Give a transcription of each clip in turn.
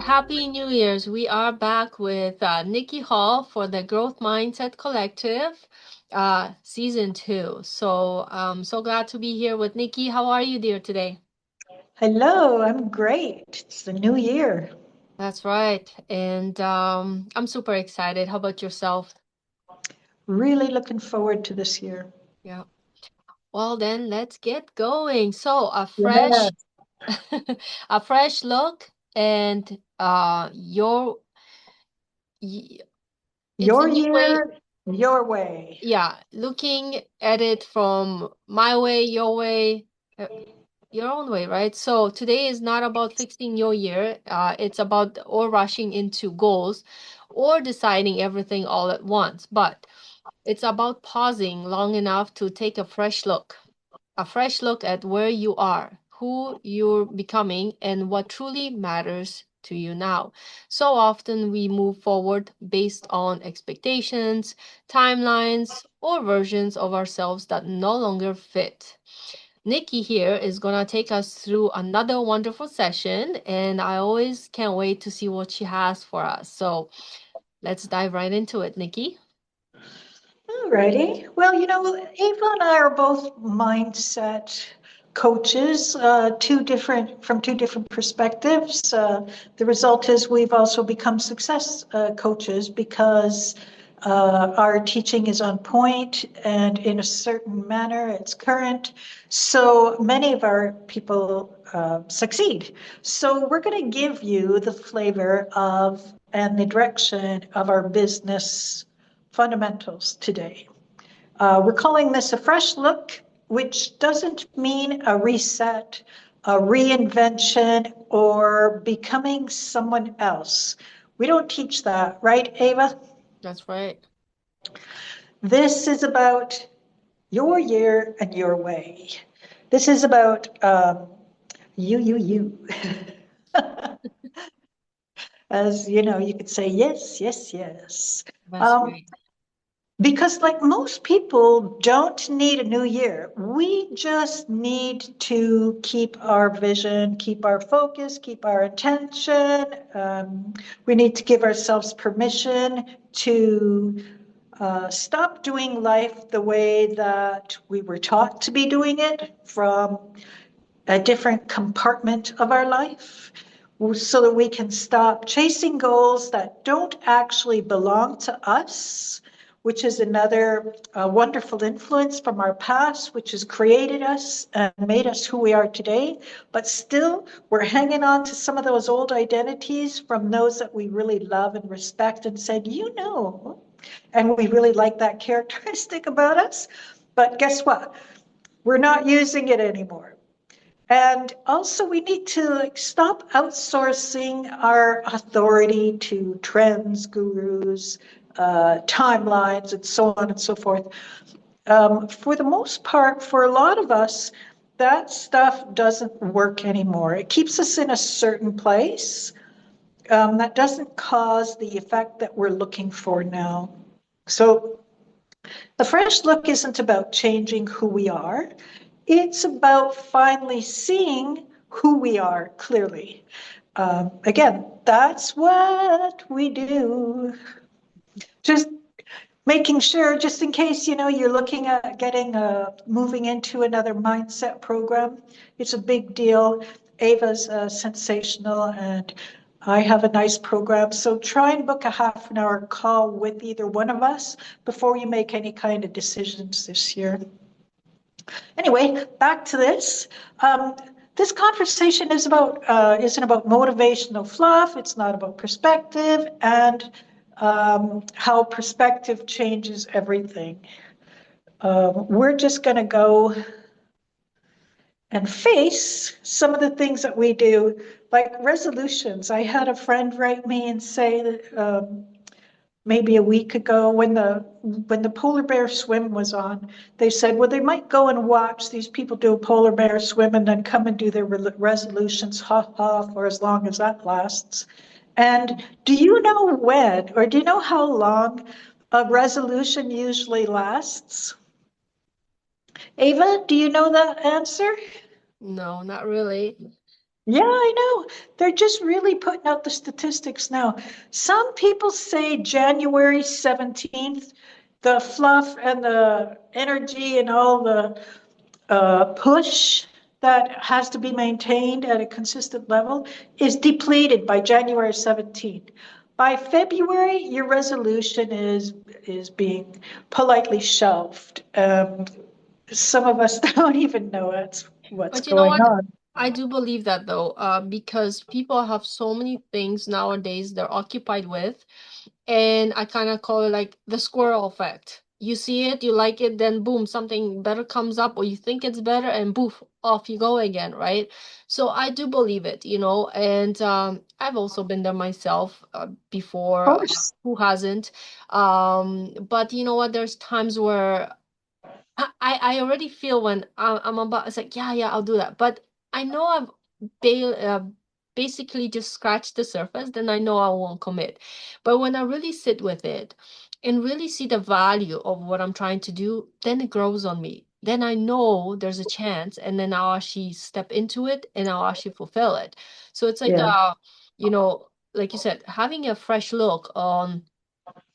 Happy New Year's. We are back with Niki Hall for the Growth Mindset Collective, season two. So I'm so glad to be here with Nikki. How are you, dear, today? Hello, I'm great. It's the new year. That's right. And I'm super excited. How about yourself? Really looking forward to this year. Yeah. Well, then let's get going. So a Yeah. fresh, a fresh look, and y- it's a Your new way. year, your way. Yeah, looking at it from my way, uh, your own way, right? So today is not about fixing your year. It's about or rushing into goals or deciding everything all at once. But it's about pausing long enough to take a fresh look at where you are, who you're becoming, and what truly matters to you now. So often we move forward based on expectations, timelines, or versions of ourselves that no longer fit. Nikki here is going to take us through another wonderful session, and I always can't wait to see what she has for us. So let's dive right into it, Nikki. Alrighty. Well, Ava and I are both mindset coaches, from two different perspectives. The result is we've also become success coaches because our teaching is on point and in a certain manner, it's current. So many of our people succeed. So we're going to give you the flavor of and the direction of our business fundamentals today. We're calling this a fresh look, which doesn't mean a reset, a reinvention, or becoming someone else. We don't teach that, right, Ava? That's right. This is about your year and your way. This is about you. As you know, you could say yes, yes, yes. That's Um, right. Because, like most people, don't need a new year. We just need to keep our vision, keep our focus, keep our attention. We need to give ourselves permission to stop doing life the way that we were taught to be doing it from a different compartment of our life so that we can stop chasing goals that don't actually belong to us, which is another wonderful influence from our past, which has created us and made us who we are today. But still, we're hanging on to some of those old identities from those that we really love and respect and said, and we really like that characteristic about us. But guess what? We're not using it anymore. And also, we need to stop outsourcing our authority to trends, gurus, timelines, and so on and so forth. For the most part, for a lot of us, that stuff doesn't work anymore. It keeps us in a certain place. That doesn't cause the effect that we're looking for now. So the fresh look isn't about changing who we are. It's about finally seeing who we are clearly. Again, that's what we do. Just making sure, just in case, you're looking at getting moving into another mindset program. It's a big deal. Ava's sensational, and I have a nice program. So try and book a half an hour call with either one of us before you make any kind of decisions this year. Anyway, back to this. This conversation isn't about motivational fluff. It's not about perspective and how perspective changes everything. We're just going to go and face some of the things that we do, like resolutions. I had a friend write me and say that maybe a week ago when the polar bear swim was on, they said, well, they might go and watch these people do a polar bear swim and then come and do their resolutions, ha ha, for as long as that lasts. And do you know when, or do you know how long a resolution usually lasts? Ava, do you know that answer? No, not really. Yeah, I know. They're just really putting out the statistics now. Some people say January 17th, the fluff and the energy and all the push that has to be maintained at a consistent level is depleted by January 17th. By February, your resolution is being politely shelved. Some of us don't even know what's But you know going what? on. I do believe that though, because people have so many things nowadays they're occupied with, and I kind of call it like the squirrel effect. You see it, you like it, then boom, something better comes up, or you think it's better, and boof, off you go again, right? So I do believe it, and I've also been there myself before. Of course. Who hasn't? But you know what? There's times where I already feel when I'm about, it's like, yeah, yeah, I'll do that. But I know I've basically just scratched the surface, then I know I won't commit. But when I really sit with it and really see the value of what I'm trying to do, then it grows on me. Then I know there's a chance, and then I'll actually step into it and I'll actually fulfill it. So it's like, Yeah. like you said, having a fresh look on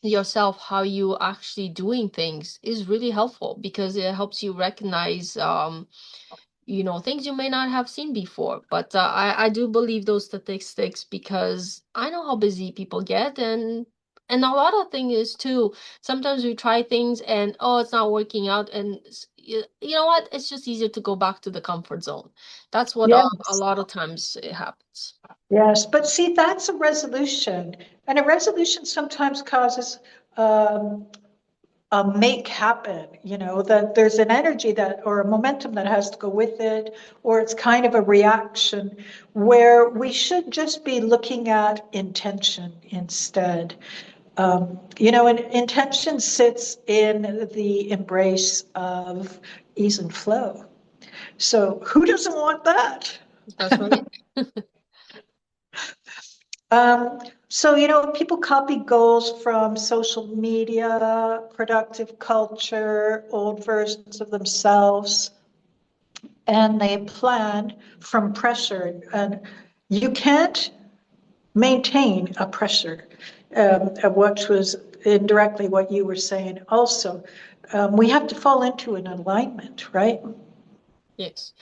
yourself how you actually doing things is really helpful because it helps you recognize things you may not have seen before. But I do believe those statistics because I know how busy people get, and a lot of thing is too, sometimes we try things and oh, it's not working out, and you know what, it's just easier to go back to the comfort zone. That's what a Yes. lot of times it happens. Yes. But see, that's a resolution. And a resolution sometimes causes um, a make happen, that there's an energy that or a momentum that has to go with it, or it's kind of a reaction where we should just be looking at intention instead. And intention sits in the embrace of ease and flow. So who doesn't want that? That's right. So, people copy goals from social media, productive culture, old versions of themselves, and they plan from pressure. And you can't maintain a pressure, of what was indirectly what you were saying also. We have to fall into an alignment, right? Yes.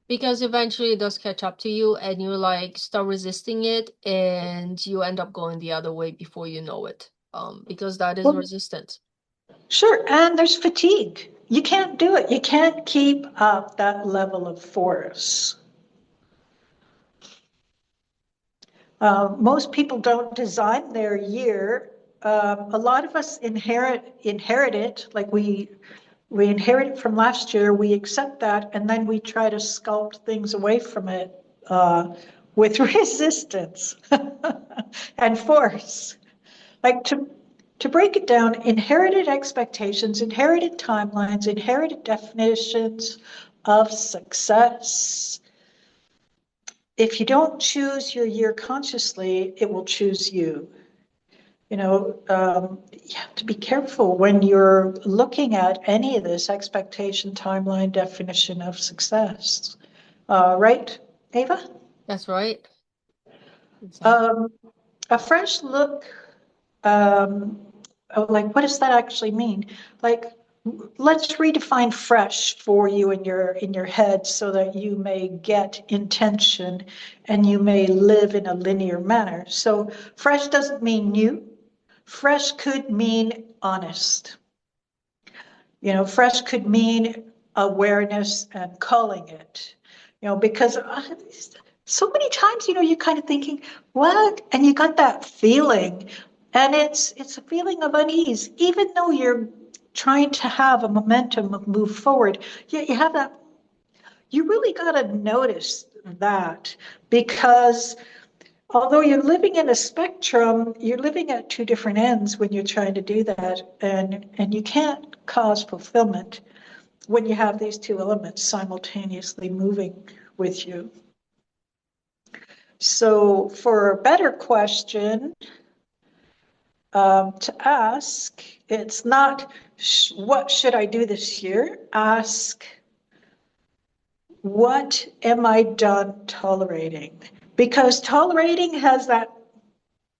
Because eventually it does catch up to you and you like start resisting it and you end up going the other way before you know it. Because that is Well, resistance. sure. And there's fatigue. You can't do it. You can't keep up that level of force. Most people don't design their year. A lot of us inherit it, like we inherit it from last year. We accept that, and then we try to sculpt things away from it with resistance and force. Like to break it down, inherited expectations, inherited timelines, inherited definitions of success. If you don't choose your year consciously, it will choose you. You have to be careful when you're looking at any of this expectation, timeline, definition of success. Right, Ava? That's right. Exactly. Um, a fresh look, um, like, what does that actually mean? Like, let's redefine fresh for you in your head so that you may get intention and you may live in a linear manner. So fresh doesn't mean new. Fresh could mean honest. Fresh could mean awareness and calling it. Because so many times, you're kind of thinking, what? And you got that feeling, and it's a feeling of unease, even though you're trying to have a momentum of move forward. You have that. You really got to notice that because although you're living in a spectrum, you're living at two different ends when you're trying to do that, and you can't cause fulfillment when you have these two elements simultaneously moving with you. So, for a better question to ask, it's not what should I do this year? Ask What am I done tolerating? Because tolerating has that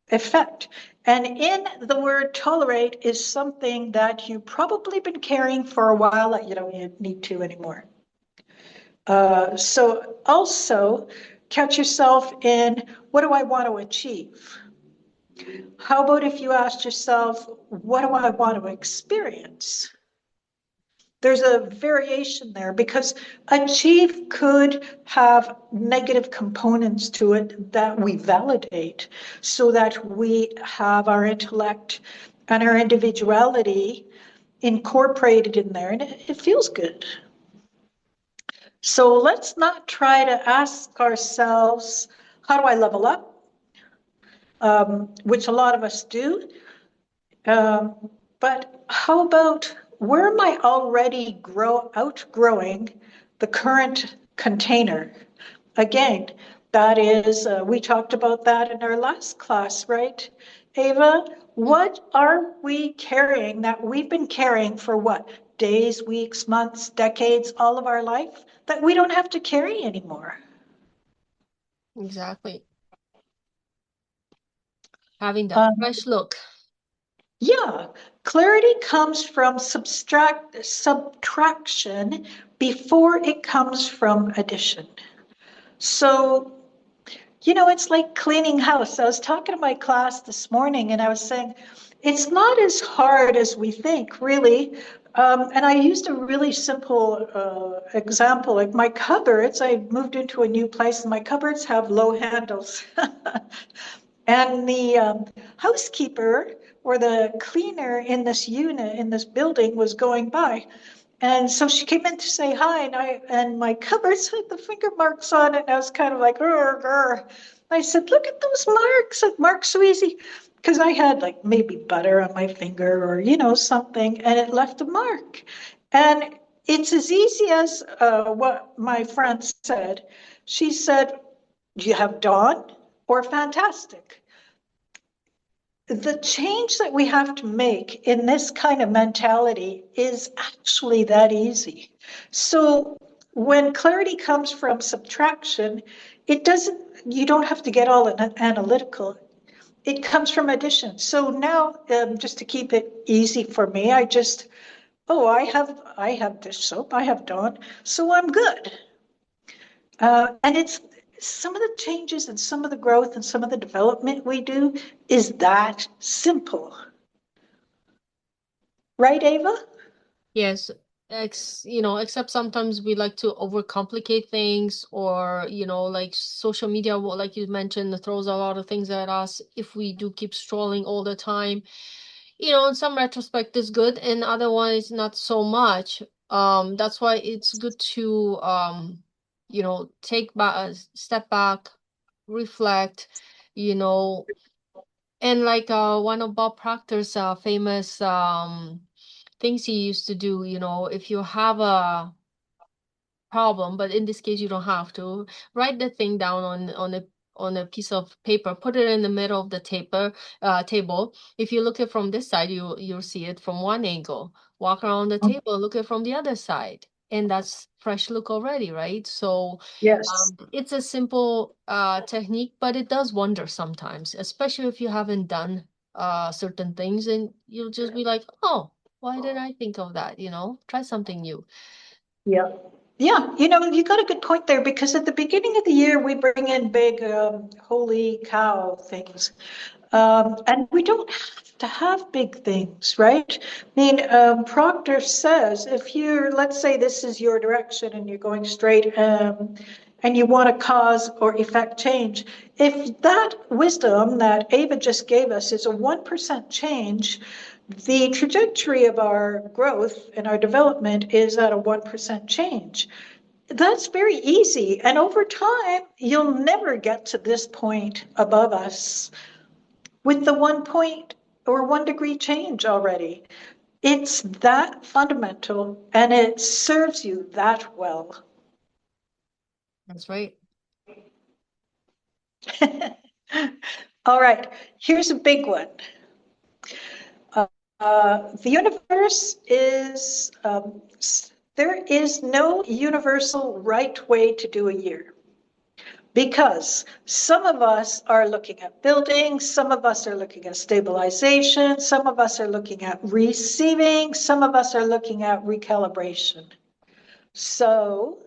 effect. And in the word tolerate is something that you've probably been carrying for a while that you don't need to anymore. So also catch yourself in, what do I want to achieve? How about if you asked yourself, what do I want to experience? There's a variation there because achieve could have negative components to it that we validate so that we have our intellect and our individuality incorporated in there, and it feels good. So let's not try to ask ourselves, how do I level up? Which a lot of us do. But how about, where am I already outgrowing the current container? Again, that is, we talked about that in our last class, right, Ava? What are we carrying that we've been carrying for what? Days, weeks, months, decades, all of our life that we don't have to carry anymore? Exactly. Having that Um, fresh look. Yeah, clarity comes from subtraction before it comes from addition. So, it's like cleaning house. I was talking to my class this morning and I was saying, it's not as hard as we think, really. And I used a really simple example, like my cupboards. I moved into a new place and my cupboards have low handles. And the housekeeper or the cleaner in this unit, in this building, was going by. And so she came in to say hi, and my cupboards had the finger marks on it. And I was kind of like, "Grr, grr." I said, look at those marks. It marks so easy. Because I had like maybe butter on my finger or, something, and it left a mark. And it's as easy as what my friend said. She said, do you have dawn or fantastic? The change that we have to make in this kind of mentality is actually that easy. So when clarity comes from subtraction, you don't have to get all analytical. It comes from addition. So now, just to keep it easy for me, oh, I have dish soap, I have Dawn, so I'm good. And it's some of the changes and some of the growth and some of the development we do is that simple. Right, Ava? Yes, except sometimes we like to overcomplicate things, or, like social media, like you mentioned, throws a lot of things at us if we do keep scrolling all the time. In some retrospect is good, and otherwise not so much. That's why it's good to, take back, step back, reflect, you know, and like one of Bob Proctor's famous things he used to do, if you have a problem, but in this case you don't have to, write the thing down on a piece of paper, put it in the middle of the table. If you look at from this side, you'll see it from one angle. Walk around the table, look at from the other side, and that's fresh look already, right? So Yes. it's a simple technique, but it does wonder sometimes, especially if you haven't done certain things, and you'll just be like, oh, why didn't I think of that? Try something new. Yeah. Yeah, you got a good point there because at the beginning of the year, we bring in big holy cow things. And we don't have to have big things, right? I mean, Proctor says if let's say this is your direction and you're going straight and you want to cause or effect change, if that wisdom that Ava just gave us is a 1% change, the trajectory of our growth and our development is at a 1% change. That's very easy. And over time, you'll never get to this point above us with the 1 point or 1 degree change already. It's that fundamental and it serves you that well. That's right. All right, here's a big one. The universe is There is no universal right way to do a year because some of us are looking at building, some of us are looking at stabilization, some of us are looking at receiving, some of us are looking at recalibration. So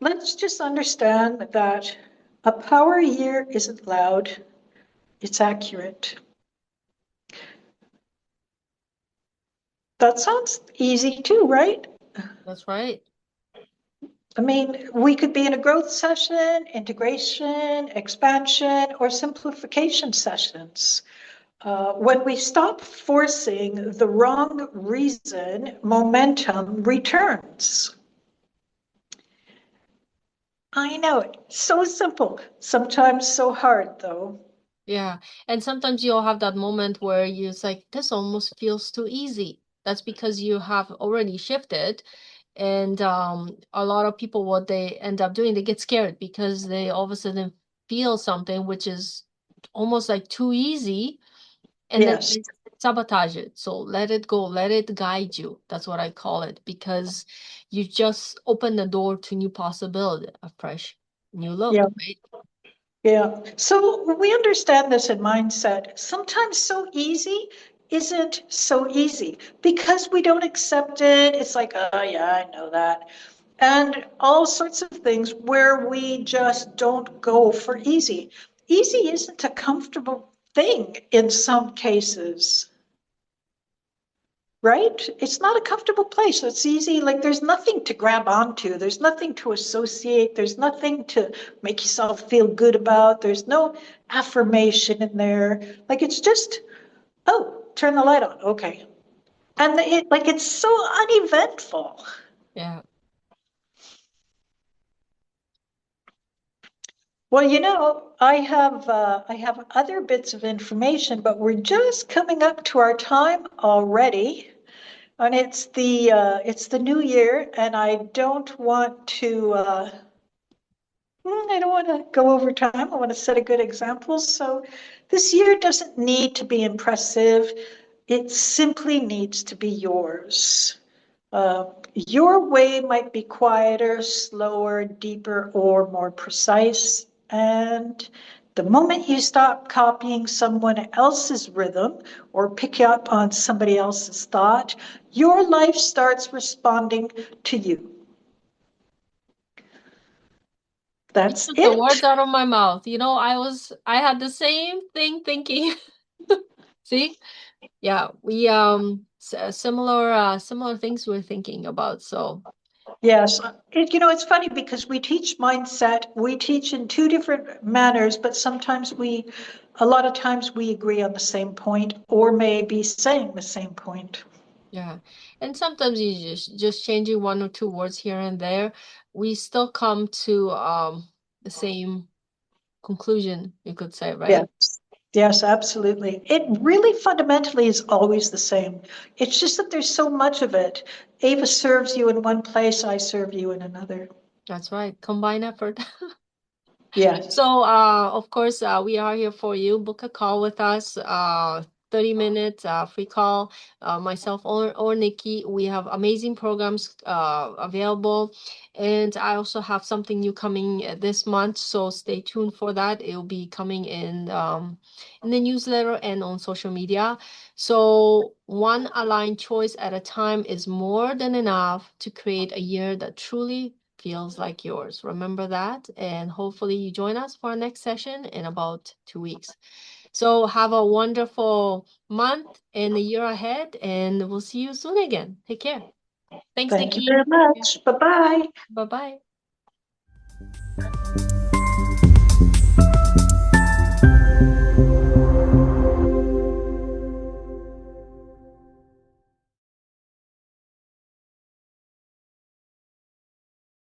let's just understand that a power year isn't loud, it's accurate. That sounds easy too, right? That's right. I mean, we could be in a growth session, integration, expansion, or simplification sessions. When we stop forcing the wrong reason, momentum returns. I know it. So simple. Sometimes so hard, though. Yeah. And sometimes you'll have that moment where you're like, this almost feels too easy. That's because you have already shifted. And a lot of people, what they end up doing, they get scared because they all of a sudden feel something which is almost like too easy, and then Yes. they sabotage it. So let it go, let it guide you. That's what I call it, because you just open the door to new possibility, a fresh new Yeah. look, right? Yeah. So we understand this in mindset. Sometimes so easy isn't so easy because we don't accept it. It's like, oh, yeah, I know that. And all sorts of things where we just don't go for easy. Easy isn't a comfortable thing in some cases, right? It's not a comfortable place. It's easy. Like there's nothing to grab onto. There's nothing to associate. There's nothing to make yourself feel good about. There's no affirmation in there. Like it's just, oh, turn the light on. Okay. And it's so uneventful. Yeah. Well, I have other bits of information, but we're just coming up to our time already. And it's the new year, and I don't want to go over time. I want to set a good example. So this year doesn't need to be impressive. It simply needs to be yours. Your way might be quieter, slower, deeper, or more precise. And the moment you stop copying someone else's rhythm or pick up on somebody else's thought, your life starts responding to you. You That's took the it. words out of my mouth. I had the same thing thinking. See? Yeah, we similar things we're thinking about. So Yes. It's funny because we teach mindset, we teach in two different manners, but a lot of times we agree on the same point or maybe saying the same point. yeah. And sometimes you just changing one or two words here and there, we still come to the same conclusion, you could say, right? Yes. Yes, absolutely. It really fundamentally is always the same. It's just that there's so much of it. Ava serves you in one place, I serve you in another. That's right. Combine effort. Yes. So, of course, we are here for you. Book a call with us, 30 minutes, free call, myself or Nikki. We have amazing programs available. And I also have something new coming this month, so stay tuned for that. It will be coming in the newsletter and on social media. So, one aligned choice at a time is more than enough to create a year that truly feels like yours. Remember that, and hopefully you join us for our next session in about 2 weeks. So have a wonderful month and the year ahead, and we'll see you soon again. Take care. Thanks, Thank you Nikki. very much. Bye bye. Bye bye.